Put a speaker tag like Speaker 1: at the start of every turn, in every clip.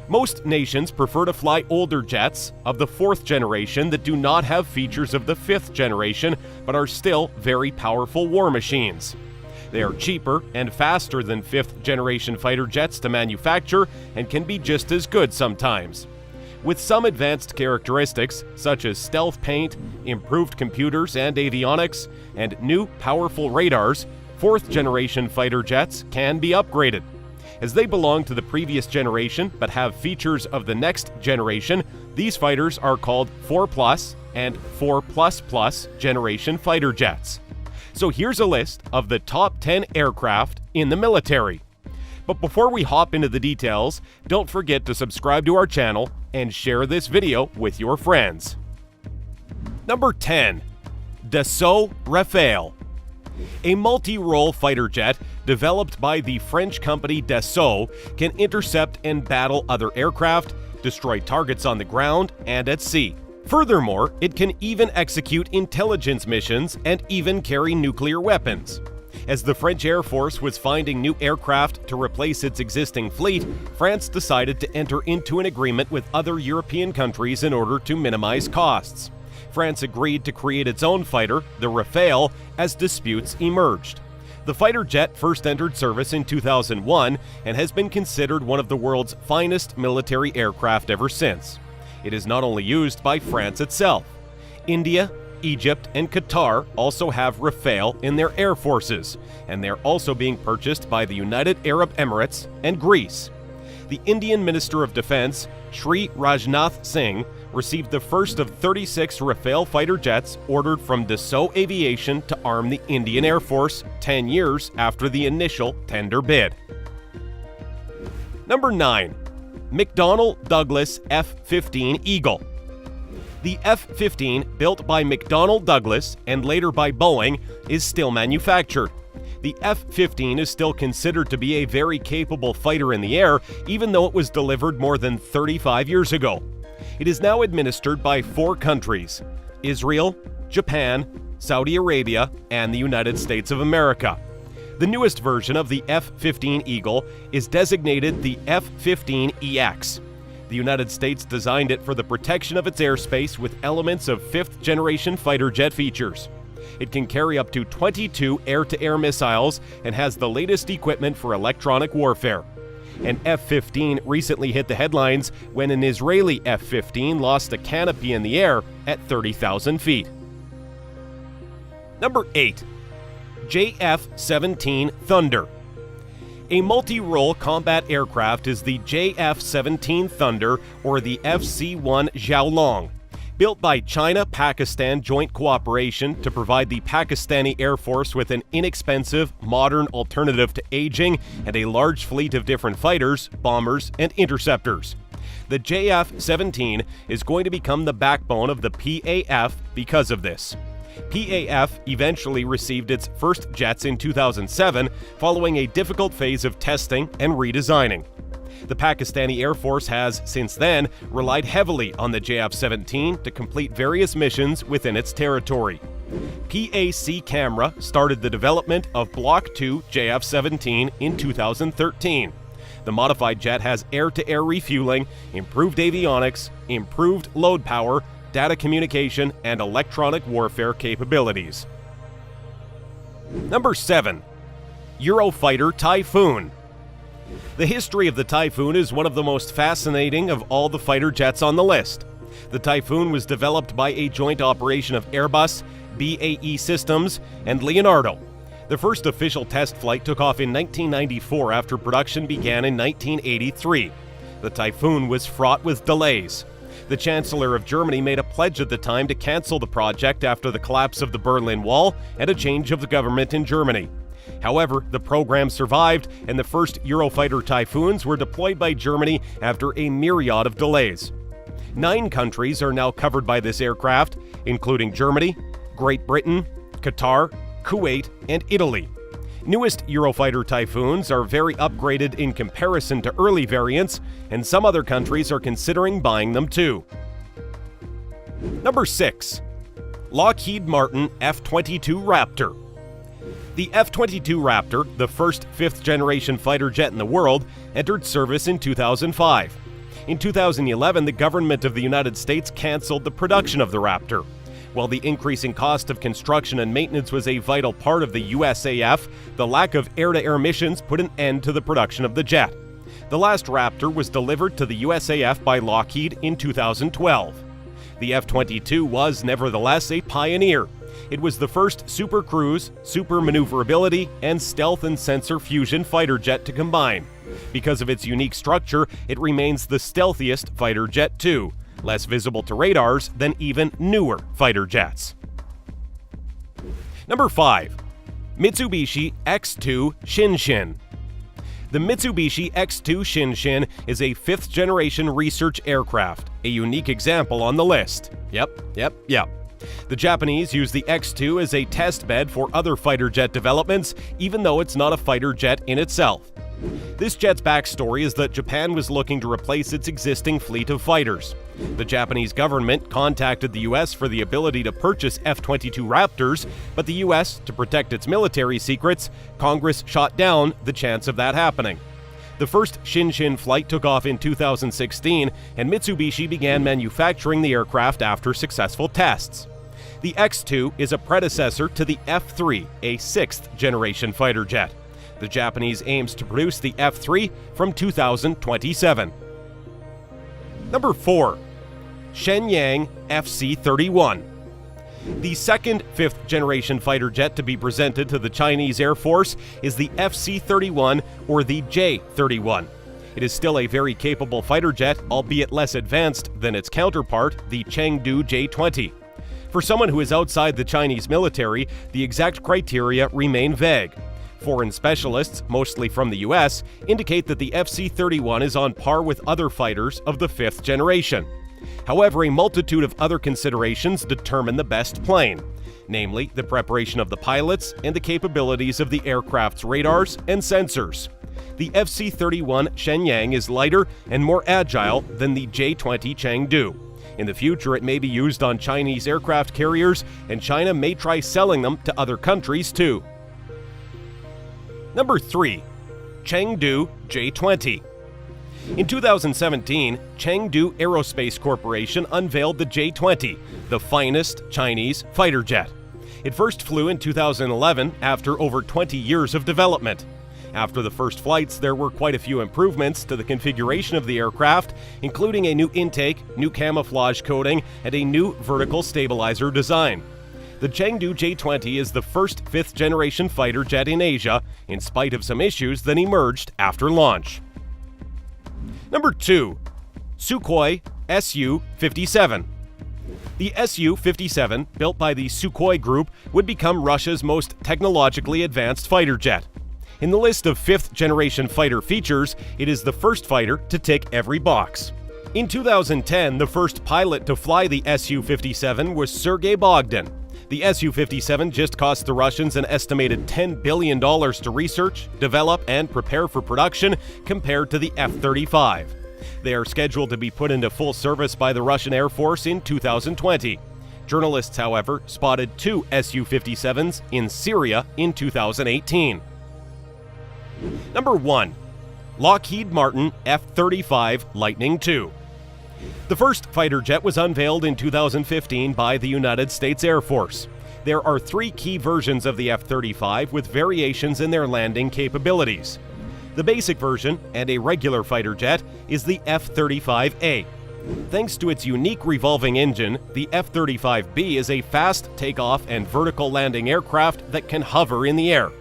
Speaker 1: Most nations prefer to fly older jets of the 4th generation that do not have features of the 5th generation but are still very powerful war machines. They are cheaper and faster than 5th generation fighter jets to manufacture and can be just as good sometimes. With some advanced characteristics such as stealth paint, improved computers and avionics, and new powerful radars, 4th generation fighter jets can be upgraded. As they belong to the previous generation but have features of the next generation, these fighters are called 4+ and 4++ generation fighter jets. So here's a list of the top 10 aircraft in the military. But before we hop into the details, don't forget to subscribe to our channel and share this video with your friends. Number 10. Dassault Rafale. A multi-role fighter jet developed by the French company Dassault can intercept and battle other aircraft, destroy targets on the ground and at sea. Furthermore, it can even execute intelligence missions and even carry nuclear weapons. As the French Air Force was finding new aircraft to replace its existing fleet, France decided to enter into an agreement with other European countries in order to minimize costs. France agreed to create its own fighter, the Rafale, as disputes emerged. The fighter jet first entered service in 2001 and has been considered one of the world's finest military aircraft ever since. It is not only used by France itself. India, Egypt, and Qatar also have Rafale in their air forces, and they're also being purchased by the United Arab Emirates and Greece. The Indian Minister of Defense, Shri Rajnath Singh, received the first of 36 Rafale fighter jets ordered from Dassault Aviation to arm the Indian Air Force 10 years after the initial tender bid. Number 9. McDonnell Douglas F-15 Eagle. The F-15, built by McDonnell Douglas and later by Boeing, is still manufactured. The F-15 is still considered to be a very capable fighter in the air, even though it was delivered more than 35 years ago. It is now administered by 4 countries: Israel, Japan, Saudi Arabia, and the United States of America. The newest version of the F-15 Eagle is designated the F-15EX. The United States designed it for the protection of its airspace with elements of 5th generation fighter jet features. It can carry up to 22 air-to-air missiles and has the latest equipment for electronic warfare. An F-15 recently hit the headlines when an Israeli F-15 lost a canopy in the air at 30,000 feet. Number 8. JF-17 Thunder. A multi-role combat aircraft is the JF-17 Thunder, or the FC-1 Xiaolong. Built by China-Pakistan joint cooperation to provide the Pakistani Air Force with an inexpensive, modern alternative to aging and a large fleet of different fighters, bombers, and interceptors. The JF-17 is going to become the backbone of the PAF because of this. PAF eventually received its first jets in 2007, following a difficult phase of testing and redesigning. The Pakistani Air Force has, since then, relied heavily on the JF-17 to complete various missions within its territory. PAC Camera started the development of Block 2 JF-17 in 2013. The modified jet has air-to-air refueling, improved avionics, improved load power, data communication, and electronic warfare capabilities. Number 7. Eurofighter Typhoon. The history of the Typhoon is one of the most fascinating of all the fighter jets on the list. The Typhoon was developed by a joint operation of Airbus, BAE Systems, and Leonardo. The first official test flight took off in 1994 after production began in 1983. The Typhoon was fraught with delays. The Chancellor of Germany made a pledge at the time to cancel the project after the collapse of the Berlin Wall and a change of the government in Germany. However, the program survived, and the first Eurofighter Typhoons were deployed by Germany after a myriad of delays. 9 countries are now covered by this aircraft, including Germany, Great Britain, Qatar, Kuwait, and Italy. Newest Eurofighter Typhoons are very upgraded in comparison to early variants, and some other countries are considering buying them too. Number 6. Lockheed Martin F-22 Raptor. The F-22 Raptor, the first 5th-generation fighter jet in the world, entered service in 2005. In 2011, the government of the United States canceled the production of the Raptor. While the increasing cost of construction and maintenance was a vital part of the USAF, the lack of air-to-air missions put an end to the production of the jet. The last Raptor was delivered to the USAF by Lockheed in 2012. The F-22 was nevertheless a pioneer. It was the first super cruise, super maneuverability, and stealth and sensor fusion fighter jet to combine. Because of its unique structure, it remains the stealthiest fighter jet too, less visible to radars than even newer fighter jets. Number 5. Mitsubishi X2 Shinshin. The Mitsubishi X2 Shinshin is a 5th-generation research aircraft, a unique example on the list. Yep. The Japanese use the X2 as a test bed for other fighter jet developments, even though it's not a fighter jet in itself. This jet's backstory is that Japan was looking to replace its existing fleet of fighters. The Japanese government contacted the US for the ability to purchase F-22 Raptors, but the US, to protect its military secrets, Congress shot down the chance of that happening. The first Shinshin flight took off in 2016, and Mitsubishi began manufacturing the aircraft after successful tests. The X2 is a predecessor to the F-3, a 6th-generation fighter jet. The Japanese aims to produce the F-3 from 2027. Number 4. Shenyang FC-31. The second 5th-generation fighter jet to be presented to the Chinese Air Force is the FC-31 or the J-31. It is still a very capable fighter jet, albeit less advanced than its counterpart, the Chengdu J-20. For someone who is outside the Chinese military, the exact criteria remain vague. Foreign specialists, mostly from the US, indicate that the FC-31 is on par with other fighters of the 5th generation. However, a multitude of other considerations determine the best plane, namely the preparation of the pilots and the capabilities of the aircraft's radars and sensors. The FC-31 Shenyang is lighter and more agile than the J-20 Chengdu. In the future, it may be used on Chinese aircraft carriers, and China may try selling them to other countries too. Number 3. Chengdu J-20. In 2017, Chengdu Aerospace Corporation unveiled the J-20, the finest Chinese fighter jet. It first flew in 2011 after over 20 years of development. After the first flights, there were quite a few improvements to the configuration of the aircraft, including a new intake, new camouflage coating, and a new vertical stabilizer design. The Chengdu J-20 is the first 5th-generation fighter jet in Asia, in spite of some issues that emerged after launch. Number 2. Sukhoi Su-57. The Su-57, built by the Sukhoi Group, would become Russia's most technologically advanced fighter jet. In the list of 5th-generation fighter features, it is the first fighter to tick every box. In 2010, the first pilot to fly the Su-57 was Sergei Bogdan. The Su-57 just cost the Russians an estimated $10 billion to research, develop, and prepare for production compared to the F-35. They are scheduled to be put into full service by the Russian Air Force in 2020. Journalists, however, spotted 2 Su-57s in Syria in 2018. Number 1. Lockheed Martin F-35 Lightning II. The first fighter jet was unveiled in 2015 by the United States Air Force. There are 3 key versions of the F-35 with variations in their landing capabilities. The basic version, and a regular fighter jet, is the F-35A. Thanks to its unique revolving engine, the F-35B is a fast takeoff and vertical landing aircraft that can hover in the air.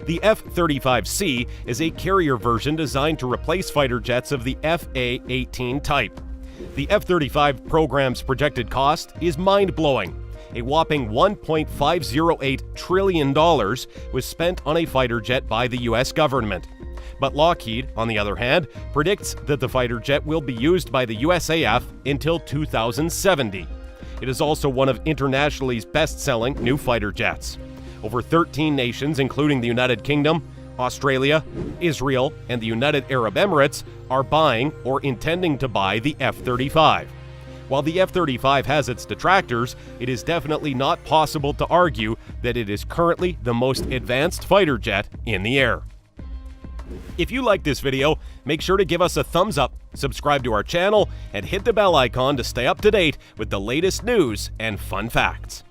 Speaker 1: The F-35C is a carrier version designed to replace fighter jets of the FA-18 type. The F-35 program's projected cost is mind-blowing. A whopping $1.508 trillion was spent on a fighter jet by the U.S. government. But Lockheed, on the other hand, predicts that the fighter jet will be used by the USAF until 2070. It is also one of internationally's best-selling new fighter jets. Over 13 nations, including the United Kingdom, Australia, Israel, and the United Arab Emirates, are buying or intending to buy the F-35. While the F-35 has its detractors, it is definitely not possible to argue that it is currently the most advanced fighter jet in the air. If you like this video, make sure to give us a thumbs up, subscribe to our channel, and hit the bell icon to stay up to date with the latest news and fun facts.